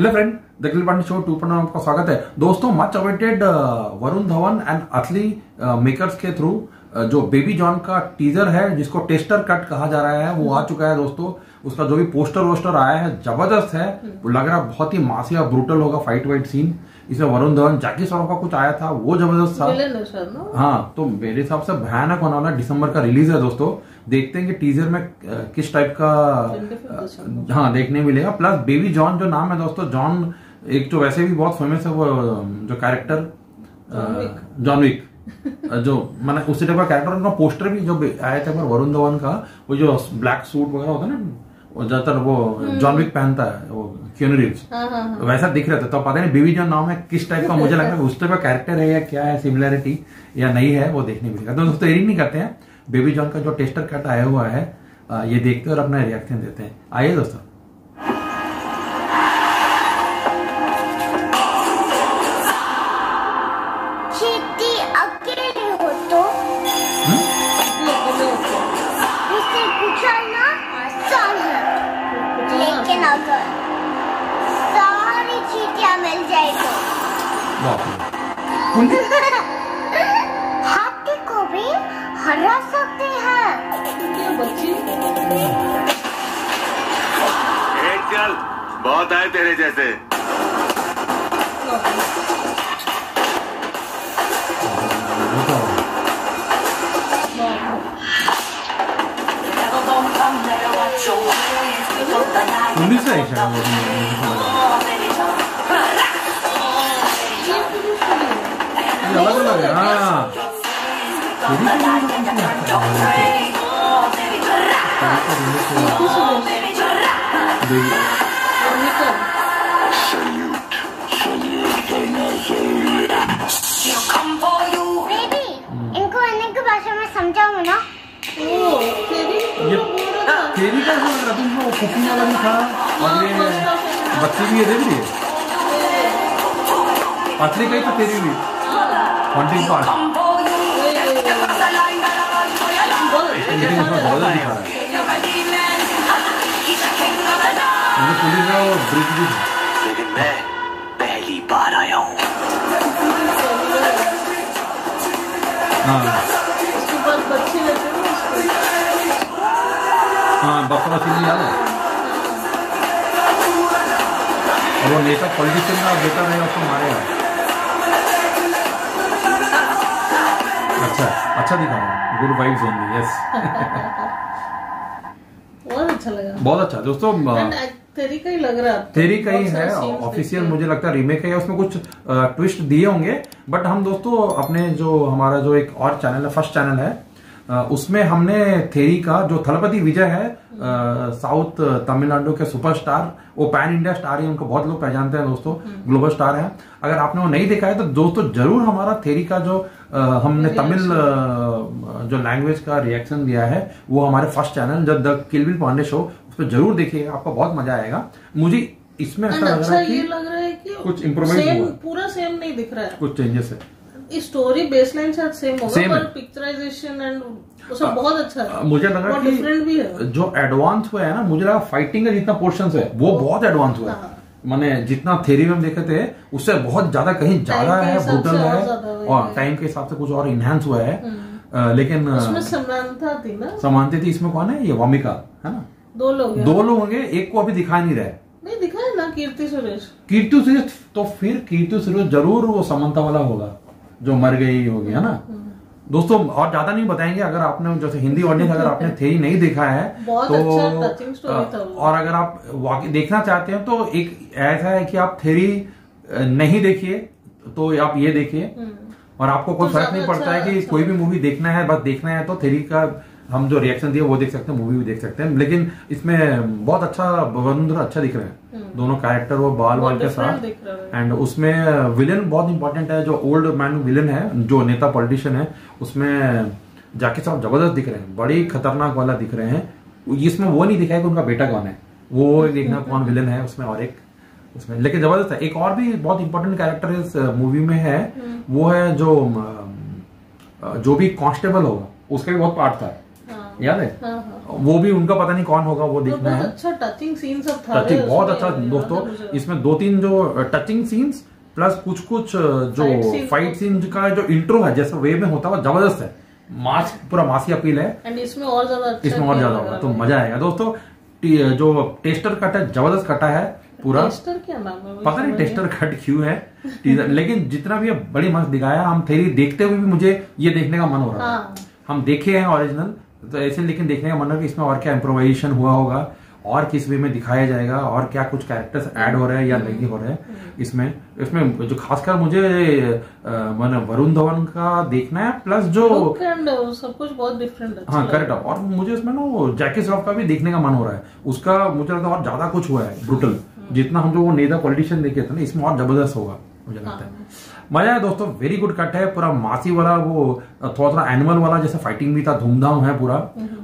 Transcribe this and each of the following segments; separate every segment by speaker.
Speaker 1: Hello friend, the Akhil Pandey show 2.0 में आपका स्वागत है। दोस्तों, much awaited Varun Dhawan and Atlee makers के थ्रू जो बेबी जॉन का टीजर है, जिसको टेस्टर कट कहा जा रहा है, वो आ चुका है। दोस्तों, उसका जो भी पोस्टर वोस्टर आया है जबरदस्त है। लग रहा है बहुत ही मासी और ब्रूटल होगा फाइट वाइट सीन। इसमें वरुण धवन, जैकी श्रॉफ का कुछ आया था, वो जबरदस्त था। हाँ, तो मेरे हिसाब से भयानक होने वाला। दिसंबर का रिलीज है दोस्तों। देखते हैं कि टीजर में किस टाइप का देखने मिलेगा। प्लस बेबी जॉन जो नाम है दोस्तों, जॉन एक जो वैसे भी बहुत फेमस है, वो जो कैरेक्टर जॉन विक जो मैंने उसी टाइप का कैरेक्टर, उनका पोस्टर भी जो आया था वरुण धवन का, वो जो ब्लैक सूट वगैरह होता है ना, ज्यादातर वो जॉन विक पहनता है, वो कीनू रीव्स, वैसा दिख रहा था। तो पता नहीं बेबी जॉन नाम है किस टाइप का, मुझे लग रहा है उस टाइप का कैरेक्टर है या क्या है, सिमिलरिटी या नहीं है, वो देखने मिलेगा। तो दोस्तों देरी नहीं करते हैं, बेबी जॉन का जो टेस्टर कट आया हुआ है ये देखते हैं और अपना रिएक्शन देते हैं। आइए दोस्तों।
Speaker 2: अकेले हो तो उससे कुचलना आसान है, लेकिन अगर सारी चीटियां मिल जाए तो हाथी को भी हरा सकते हैं।
Speaker 3: चल, बहुत आए तेरे जैसे।
Speaker 1: पुलिस है शायद, अलग अलग है। हाँ,
Speaker 2: बेबी, इनको इन्हीं की भाषा में समझाऊंगा ना।
Speaker 1: ये तेरी का जो लग रहा था, वो कुकिंग वाला भी था और ये बच्ची भी है, देख रही है पतली कहीं तो तेरी भी कॉन्टिंग पार्ट, लेकिन उसमें बहुत दिखा रहा है। मुझे पुलिस का वो ब्रिज भी,
Speaker 3: लेकिन मैं पहली बार आया हूँ।
Speaker 1: हाँ, बफरा सिंह याद है। और वो नेता पॉलिटिशियन का बेटा रहेगा, उसको मारेगा। अच्छा दिखा, गुड वाइब्स ओनली। यस,
Speaker 4: बहुत अच्छा लगा,
Speaker 1: बहुत अच्छा दोस्तों।
Speaker 4: तेरी का ही लग रहा है,
Speaker 1: तेरी का ही है ऑफिशियल, मुझे लगता है रीमेक है, उसमें कुछ ट्विस्ट दिए होंगे। बट हम दोस्तों अपने जो हमारा जो एक और चैनल है, फर्स्ट चैनल है, उसमें हमने थेरी का जो थलपति विजय है, साउथ तमिलनाडु के सुपरस्टार, वो पैन इंडिया स्टार है, उनको बहुत लोग पहचानते हैं दोस्तों, ग्लोबल स्टार है। अगर आपने वो नहीं देखा है तो दोस्तों जरूर हमारा थेरी का जो हमने तमिल जो लैंग्वेज का रिएक्शन दिया है, वो हमारे फर्स्ट चैनल जो द किलबिल पांडे शो, उस पर जरूर देखिएगा, आपको बहुत मजा आएगा। मुझे इसमें ऐसा लग रहा है कि कुछ इम्प्रूवमेंट हुआ,
Speaker 4: पूरा सेम नहीं दिख रहा है,
Speaker 1: कुछ चेंजेस है।
Speaker 4: स्टोरी बेसलाइन शायद सेम होगा, पर पिक्चराइजेशन एंड उसमें बहुत अच्छा है।
Speaker 1: मुझे लगा कि
Speaker 4: डिफरेंट भी है,
Speaker 1: जो एडवांस हुआ है ना, मुझे लगा फाइटिंग का जितना पोर्शन है वो बहुत एडवांस हुआ है। मैंने जितना थ्योरी में देखे थे उससे बहुत ज्यादा, कहीं ज्यादा है, ब्रूटल है, और टाइम के हिसाब से कुछ और इनहेंस हुआ है। लेकिन
Speaker 4: उसमें समानता थी ना,
Speaker 1: समानता थी। इसमें कौन है? ये वामिका है ना, दो लोग होंगे, एक को अभी दिखा नहीं रहे।
Speaker 4: नहीं दिखा है ना, कीर्ति सुरेश।
Speaker 1: तो फिर कीर्ति सुरेश जरूर वो समंता वाला होगा जो मर गई होगी, है ना दोस्तों। और ज्यादा नहीं बताएंगे। अगर आपने जैसे हिंदी ऑडियंस, अगर आपने थेरी नहीं देखा है
Speaker 4: बहुत
Speaker 1: तो
Speaker 4: अच्छा टचिंग स्टोरी था।
Speaker 1: और अगर आप वाकई देखना चाहते हैं तो एक ऐसा है कि आप थेरी नहीं देखिए तो आप ये देखिए, और आपको कोई फर्क नहीं पड़ता है कि कोई भी मूवी देखना है, बस देखना है तो थेरी का हम जो रिएक्शन दिए वो देख सकते हैं, मूवी भी देख सकते हैं। लेकिन इसमें बहुत अच्छा वरुण अच्छा दिख रहे हैं दोनों कैरेक्टर, वो बाल के साथ। एंड उसमें विलन बहुत इंपॉर्टेंट है, जो ओल्ड मैन विलन है, जो नेता पॉलिटिशियन है, उसमें जैकी श्रॉफ जबरदस्त दिख रहे हैं, बड़ी खतरनाक वाला दिख रहे हैं। इसमें वो नहीं दिखाया कि उनका बेटा कौन है, वो देखना कौन विलन है उसमें, और एक उसमें लेकिन जबरदस्त है। एक और भी बहुत इंपॉर्टेंट कैरेक्टर इस मूवी में है, वो है जो भी कांस्टेबल होगा, उसका भी बहुत पार्ट था। याद है?
Speaker 4: हाँ।
Speaker 1: वो भी उनका पता नहीं कौन होगा, वो देखना
Speaker 4: बहुत
Speaker 1: है।
Speaker 4: अच्छा टचिंग सीन सब था,
Speaker 1: टचिंग बहुत अच्छा
Speaker 4: उसमें
Speaker 1: दोस्तों,
Speaker 4: याद है मुझे।
Speaker 1: इसमें 2-3 जो टचिंग सीन्स प्लस कुछ जो
Speaker 4: Fight scene
Speaker 1: फाइट सीन का जो इंट्रो है जैसे वे में होता है वो जबरदस्त है, मास पूरा मासी अपील है।
Speaker 4: एंड इसमें और ज्यादा अच्छा
Speaker 1: इसमें और ज्यादा होगा तो मजा आएगा दोस्तों। जो टेस्टर कट है जबरदस्त कटा है पूरा।
Speaker 4: टेस्टर क्या नाम है?
Speaker 1: पता नहीं टेस्टर कट क्यों है टीजर, लेकिन जितना भी है बड़ी मस्त दिखाया। हम थेरी देखते हुए भी मुझे ये देखने का मन हो रहा है।
Speaker 4: हाँ।
Speaker 1: हम देखे हैं ओरिजिनल तो ऐसे, लेकिन देखने का मन है कि इसमें और क्या इम्प्रोवाइजेशन हुआ होगा और किस वे में दिखाया जाएगा और क्या कुछ कैरेक्टर्स ऐड हो रहे हैं या नहीं हो रहे हैं इसमें। इसमें जो खासकर मुझे वरुण धवन का देखना है, प्लस जो
Speaker 4: सब कुछ बहुत डिफरेंट।
Speaker 1: हाँ करेक्ट। और मुझे इसमें ना जैकी श्रॉफ का भी देखने का मन हो रहा है, उसका मुझे लगता है और ज्यादा कुछ हुआ है ब्रूटल। जितना हम जो वो नेदा पॉलिटिशियन देखे थे ना, इसमें और जबरदस्त होगा मुझे लगता है। मजा है दोस्तों, वेरी गुड कट है पूरा मासी वाला, वो थोड़ा एनिमल वाला जैसे फाइटिंग भी था, धूमधाम है पूरा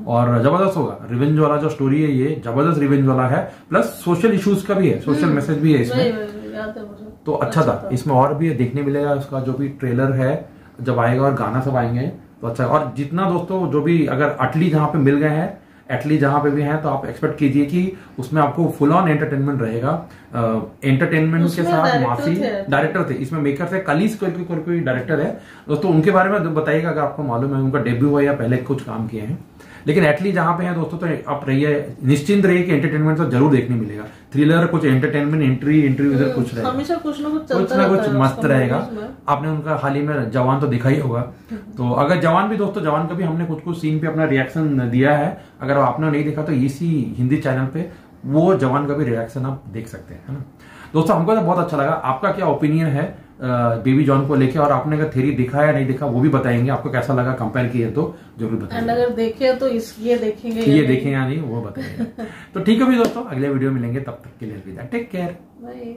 Speaker 1: और जबरदस्त होगा। रिवेंज वाला जो स्टोरी है ये जबरदस्त रिवेंज वाला है, प्लस सोशल इश्यूज का भी है, सोशल मैसेज भी है इसमें।
Speaker 4: याद है मुझे,
Speaker 1: तो अच्छा था। इसमें और भी देखने मिलेगा, उसका जो भी ट्रेलर है जब आएगा और गाना सब आएंगे तो अच्छा। और जितना दोस्तों जो भी अगर अटली जहां पे मिल गए हैं, एटली जहां पे भी हैं, तो आप एक्सपेक्ट कीजिए कि उसमें आपको फुल ऑन एंटरटेनमेंट रहेगा। एंटरटेनमेंट के साथ मासी डायरेक्टर थे इसमें, मेकर थे कलीस कोई डायरेक्टर है दोस्तों, उनके बारे में बताइएगा अगर आपको मालूम है, उनका डेब्यू है या पहले कुछ काम किए हैं। लेकिन एटली जहां पे है दोस्तों तो आप रहिए निश्चिंत रहिए कि एंटरटेनमेंट तो जरूर देखने मिलेगा। थ्रिलर कुछ एंटरटेनमेंट इंट्री उधर कुछ रहेगा,
Speaker 4: हमेशा कुछ ना
Speaker 1: कुछ मस्त रहेगा। आपने उनका हाल ही में जवान तो देखा ही होगा, तो अगर जवान भी दोस्तों, जवान का भी हमने कुछ सीन पे अपना रिएक्शन दिया है, अगर आपने नहीं देखा तो इसी हिंदी चैनल पे वो जवान का भी रिएक्शन आप देख सकते हैं, है ना दोस्तों। हमको तो बहुत अच्छा लगा। आपका क्या ओपिनियन है बेबी जॉन को लेके, और आपने अगर थ्योरी देखा या नहीं देखा वो भी बताएंगे, आपको कैसा लगा कंपेयर किए तो जरूर बताएंगे।
Speaker 4: अगर देखे तो ये देखेंगे
Speaker 1: या नहीं वो बताएंगे। तो ठीक है भी दोस्तों, अगले वीडियो मिलेंगे, तब तक के लिए अलविदा, टेक केयर,
Speaker 4: बाय।